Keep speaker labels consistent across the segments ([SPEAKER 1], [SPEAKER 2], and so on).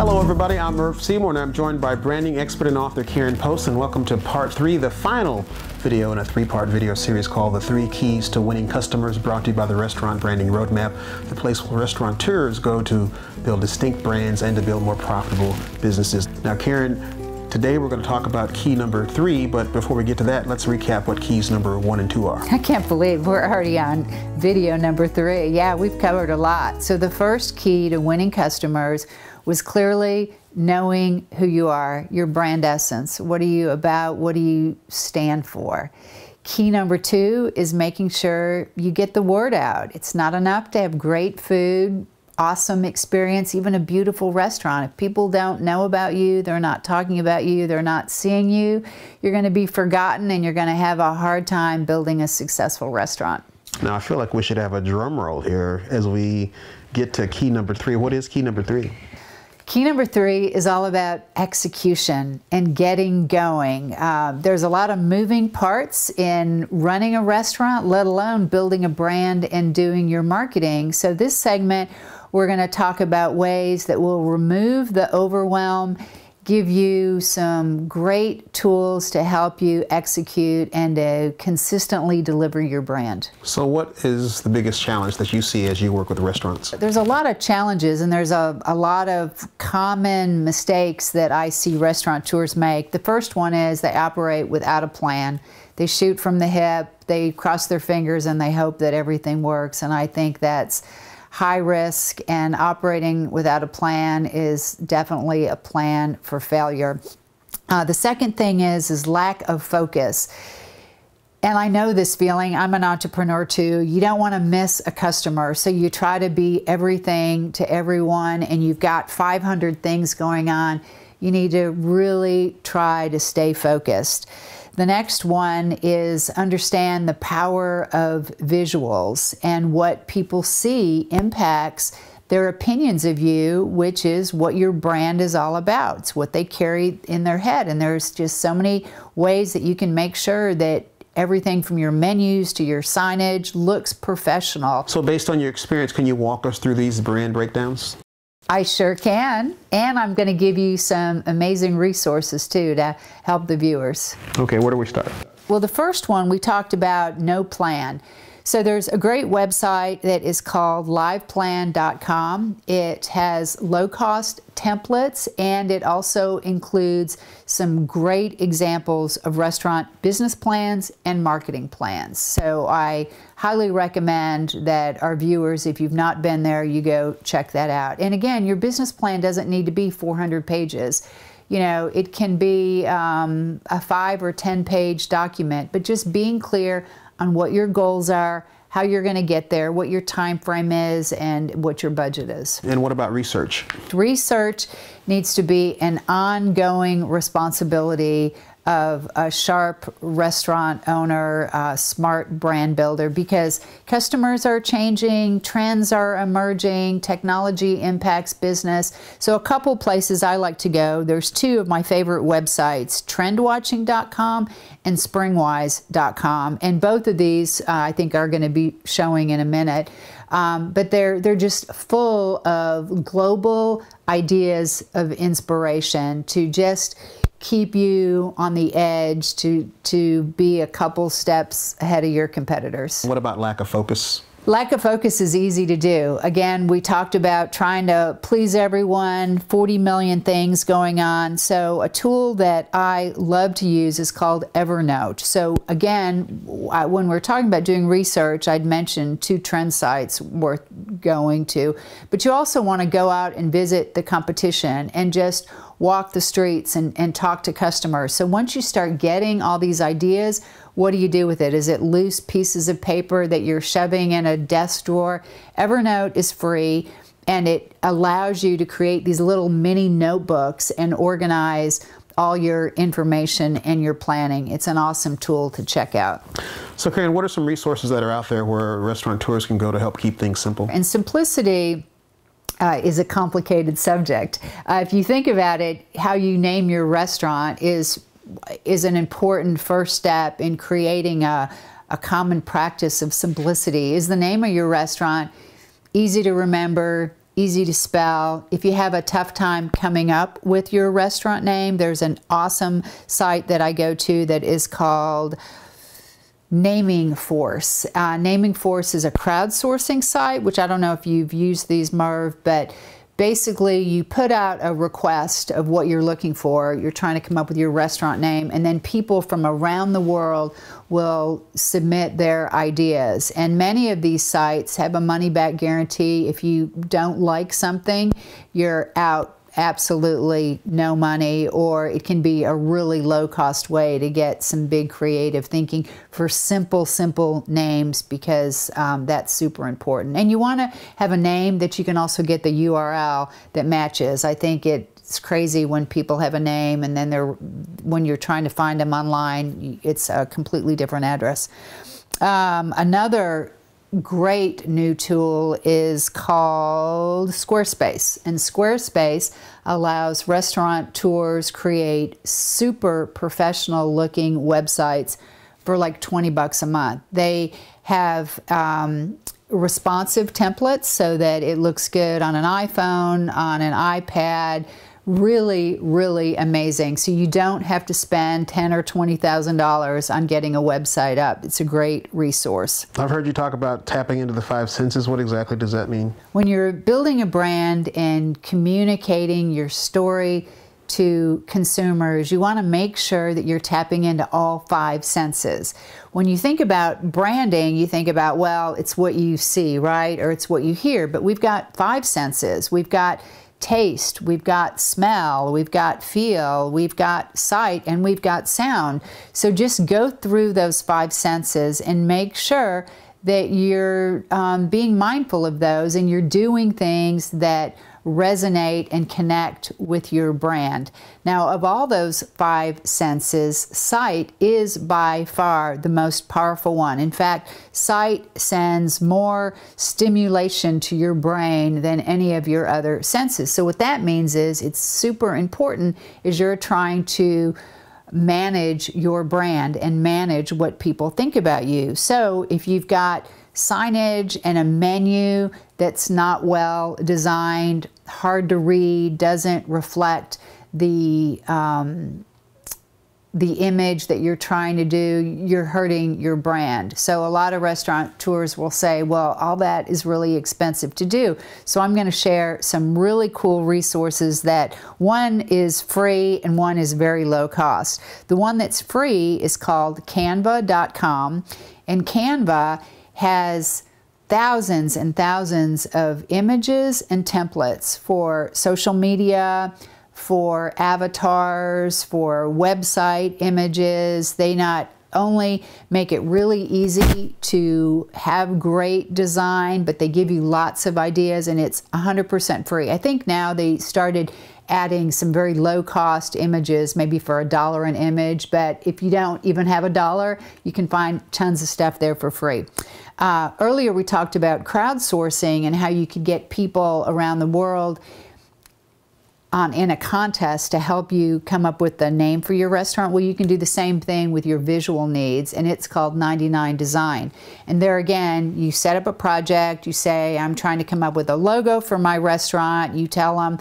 [SPEAKER 1] Hello everybody, I'm Merv Seymour and I'm joined by branding expert and author Karen Post, and welcome to part 3, the final video in a 3-part video series called The 3 Keys to Winning Customers, brought to you by the Restaurant Branding Roadmap, the place where restaurateurs go to build distinct brands and to build more profitable businesses. Now Karen, today we're going to talk about key number 3, but before we get to that, let's recap what keys number 1 and 2 are.
[SPEAKER 2] I can't believe we're already on video number 3. Yeah, we've covered a lot. So the first key to winning customers was clearly knowing who you are, your brand essence. What are you about? What do you stand for? Key number 2 is making sure you get the word out. It's not enough to have great food, awesome experience, even a beautiful restaurant. If people don't know about you, they're not talking about you, they're not seeing you, you're going to be forgotten and you're going to have a hard time building a successful restaurant.
[SPEAKER 1] Now I feel like we should have a drum roll here as we get to key number 3. What is key number 3?
[SPEAKER 2] Key number 3 is all about execution and getting going. There's a lot of moving parts in running a restaurant, let alone building a brand and doing your marketing. So this segment, we're going to talk about ways that will remove the overwhelm, give you some great tools to help you execute and to consistently deliver your brand.
[SPEAKER 1] So what is the biggest challenge that you see as you work with restaurants?
[SPEAKER 2] There's a lot of challenges and there's a lot of common mistakes that I see restaurateurs make. The first one is they operate without a plan. They shoot from the hip, they cross their fingers and they hope that everything works, and I think that's high risk, and operating without a plan is definitely a plan for failure. The second thing is lack of focus. And I know this feeling, I'm an entrepreneur too. You don't want to miss a customer, so you try to be everything to everyone and you've got 500 things going on. You need to really try to stay focused. The next one is understand the power of visuals, and what people see impacts their opinions of you, which is what your brand is all about. It's what they carry in their head, and there's just so many ways that you can make sure that everything from your menus to your signage looks professional.
[SPEAKER 1] So based on your experience, can you walk us through these brand breakdowns?
[SPEAKER 2] I sure can, and I'm going to give you some amazing resources too to help the viewers.
[SPEAKER 1] Okay, where do we start?
[SPEAKER 2] Well, the first one we talked about, no plan. So there's a great website that is called liveplan.com. It has low-cost templates, and it also includes some great examples of restaurant business plans and marketing plans. So I highly recommend that our viewers, if you've not been there, you go check that out. And again, your business plan doesn't need to be 400 pages. You know, it can be a 5 or 10 page document, but just being clear on what your goals are, how you're going to get there, what your time frame is, and what your budget is. And
[SPEAKER 1] what about research?
[SPEAKER 2] Research needs to be an ongoing responsibility of a sharp restaurant owner, a smart brand builder, because customers are changing, trends are emerging, technology impacts business. So a couple places I like to go, there's 2 of my favorite websites, trendwatching.com and springwise.com, and both of these I think are going to be showing in a minute. But they're just full of global ideas of inspiration to just keep you on the edge, to be a couple steps ahead of your competitors.
[SPEAKER 1] What about lack of focus?
[SPEAKER 2] Lack of focus is easy to do. Again, we talked about trying to please everyone, 40 million things going on. So a tool that I love to use is called Evernote. So again, when we're talking about doing research, I'd mentioned 2 trend sites worth going to, but you also want to go out and visit the competition and just walk the streets and talk to customers. So once you start getting all these ideas, what do you do with it? Is it loose pieces of paper that you're shoving in a desk drawer? Evernote is free, and it allows you to create these little mini notebooks and organize all your information and your planning. It's an awesome tool to check out.
[SPEAKER 1] So Karen, what are some resources that are out there where restaurateurs can go to help keep things simple?
[SPEAKER 2] And simplicity is a complicated subject. If you think about it, how you name your restaurant is an important first step in creating a common practice of simplicity. Is the name of your restaurant easy to remember, easy to spell. If you have a tough time coming up with your restaurant name, there's an awesome site that I go to that is called Naming Force. Naming Force is a crowdsourcing site, which I don't know if you've used these, Merv, but basically you put out a request of what you're looking for. You're trying to come up with your restaurant name, and then people from around the world will submit their ideas. And many of these sites have a money-back guarantee. If you don't like something, you're out absolutely no money, or it can be a really low-cost way to get some big creative thinking for simple names, because that's super important. And you want to have a name that you can also get the URL that matches. I think it's crazy when people have a name and then when you're trying to find them online, it's a completely different address. Another great new tool is called Squarespace, and Squarespace allows restaurateurs create super professional looking websites for like 20 bucks a month. They have responsive templates so that it looks good on an iPhone, on an iPad. Really amazing. So you don't have to spend $10,000 or $20,000 on getting a website up. It's a great resource.
[SPEAKER 1] I've heard you talk about tapping into the five senses. What exactly does that mean? When
[SPEAKER 2] you're building a brand and communicating your story to consumers, you want to make sure that you're tapping into all five senses. When you think about branding, you think about, well, it's what you see, right? Or it's what you hear. But we've got five senses. We've got taste, we've got smell, we've got feel, we've got sight, and we've got sound. So just go through those five senses and make sure that you're being mindful of those and you're doing things that resonate and connect with your brand. Now, of all those five senses, sight is by far the most powerful one. In fact, sight sends more stimulation to your brain than any of your other senses. So what that means is it's super important as you're trying to manage your brand and manage what people think about you. So if you've got signage and a menu that's not well designed, hard to read, doesn't reflect the image that you're trying to do, you're hurting your brand. So a lot of restaurateurs will say, well, all that is really expensive to do. So I'm going to share some really cool resources that one is free and one is very low cost. The one that's free is called Canva.com, and Canva has thousands and thousands of images and templates for social media, for avatars, for website images. They not only make it really easy to have great design, but they give you lots of ideas, and it's 100% free. I think now they started adding some very low-cost images, maybe for $1 an image, but if you don't even have $1, you can find tons of stuff there for free. Earlier we talked about crowdsourcing and how you could get people around the world in a contest to help you come up with a name for your restaurant. Well, you can do the same thing with your visual needs, and it's called 99 Design. And there again, you set up a project, you say, I'm trying to come up with a logo for my restaurant, you tell them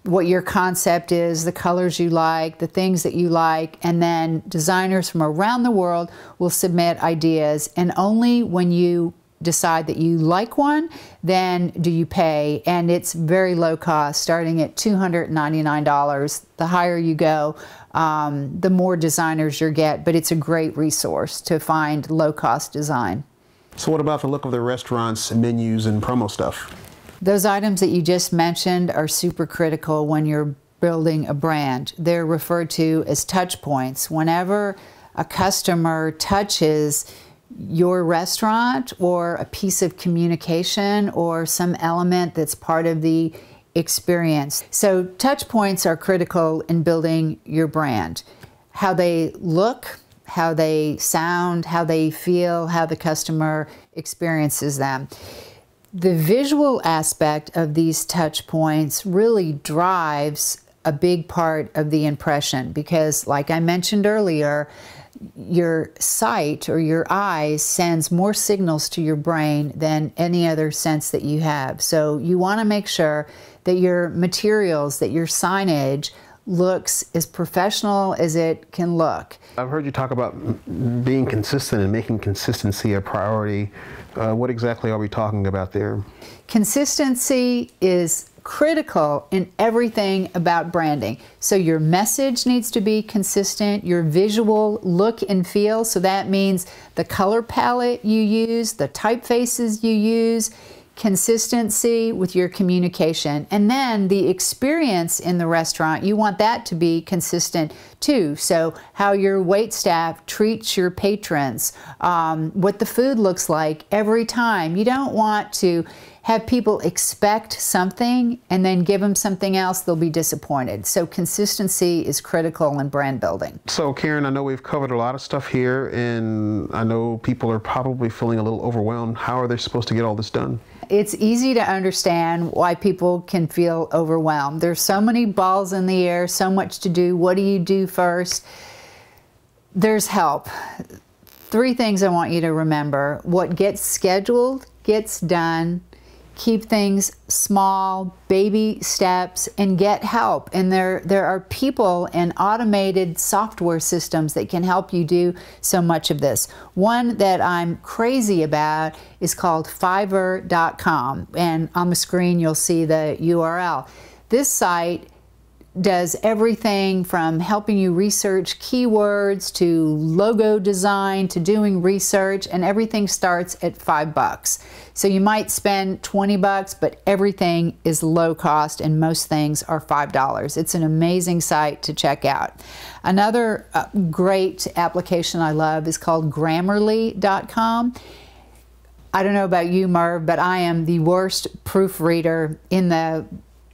[SPEAKER 2] what your concept is, the colors you like, the things that you like, and then designers from around the world will submit ideas, and only when you decide that you like one, then do you pay, and it's very low cost, starting at $299. The higher you go, the more designers you get, but it's a great resource to find low-cost design.
[SPEAKER 1] So what about the look of the restaurant's menus and promo stuff?
[SPEAKER 2] Those items that you just mentioned are super critical when you're building a brand. They're referred to as touch points. Whenever a customer touches your restaurant or a piece of communication or some element that's part of the experience. So touch points are critical in building your brand. How they look, how they sound, how they feel, how the customer experiences them. The visual aspect of these touch points really drives a big part of the impression, because like I mentioned earlier, your sight or your eyes sends more signals to your brain than any other sense that you have. So you want to make sure that your materials, that your signage looks as professional as it can look.
[SPEAKER 1] I've heard you talk about being consistent and making consistency a priority. What exactly are we talking about there? Consistency
[SPEAKER 2] is critical in everything about branding. So your message needs to be consistent, your visual look and feel, so that means the color palette you use, the typefaces you use, consistency with your communication, and then the experience in the restaurant, you want that to be consistent too. So how your wait staff treats your patrons, what the food looks like every time. You don't want to have people expect something and then give them something else, they'll be disappointed. So consistency is critical in brand building.
[SPEAKER 1] So Karen, I know we've covered a lot of stuff here, and I know people are probably feeling a little overwhelmed. How are they supposed to get all this done?
[SPEAKER 2] It's easy to understand why people can feel overwhelmed. There's so many balls in the air, so much to do. What do you do first? There's help. 3 things I want you to remember. What gets scheduled gets done. Keep things small, baby steps, and get help. And there are people and automated software systems that can help you do so much of this. One that I'm crazy about is called Fiverr.com, and on the screen you'll see the URL. This site does everything from helping you research keywords to logo design to doing research, and everything starts at $5. So you might spend $20, but everything is low cost and most things are $5. It's an amazing site to check out. Another great application I love is called Grammarly.com. I don't know about you, Merv, but I am the worst proofreader in the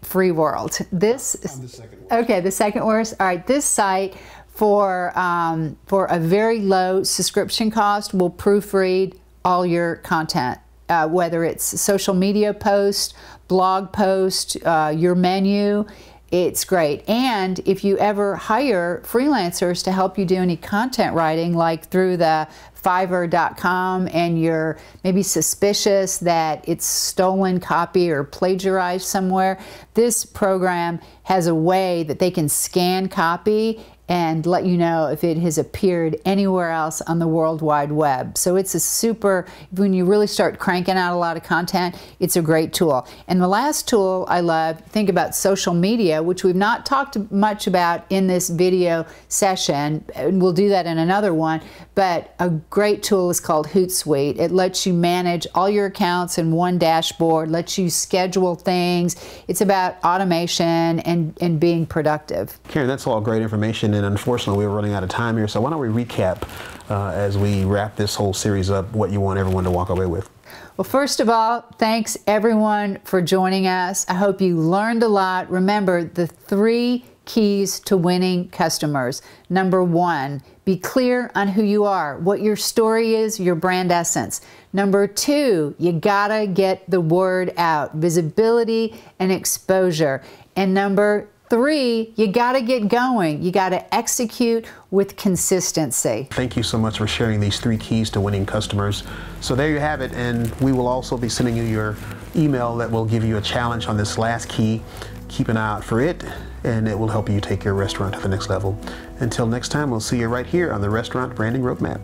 [SPEAKER 2] free world. I'm the second worst. Okay, the second worst. All right, this site for a very low subscription cost will proofread all your content, whether it's social media post, blog post, your menu. It's great. And if you ever hire freelancers to help you do any content writing, like through the Fiverr.com, and you're maybe suspicious that it's stolen copy or plagiarized somewhere, this program has a way that they can scan copy and let you know if it has appeared anywhere else on the World Wide Web. So it's a super, when you really start cranking out a lot of content, it's a great tool. And the last tool I love, think about social media, which we've not talked much about in this video session, and we'll do that in another one, but a great tool is called Hootsuite. It lets you manage all your accounts in one dashboard, lets you schedule things. It's about automation and being productive.
[SPEAKER 1] Karen, that's all great information, and unfortunately we're running out of time here, so why don't we recap as we wrap this whole series up, what you want everyone to walk away with.
[SPEAKER 2] Well, first of all, thanks everyone for joining us. I hope you learned a lot. Remember the 3 keys to winning customers. Number 1, be clear on who you are, what your story is, your brand essence. Number 2, you gotta get the word out, visibility and exposure. And number 3, you gotta get going. You gotta execute with consistency.
[SPEAKER 1] Thank you so much for sharing these 3 keys to winning customers. So there you have it, and we will also be sending you your email that will give you a challenge on this last key. Keep an eye out for it, and it will help you take your restaurant to the next level. Until next time, we'll see you right here on the Restaurant Branding Roadmap.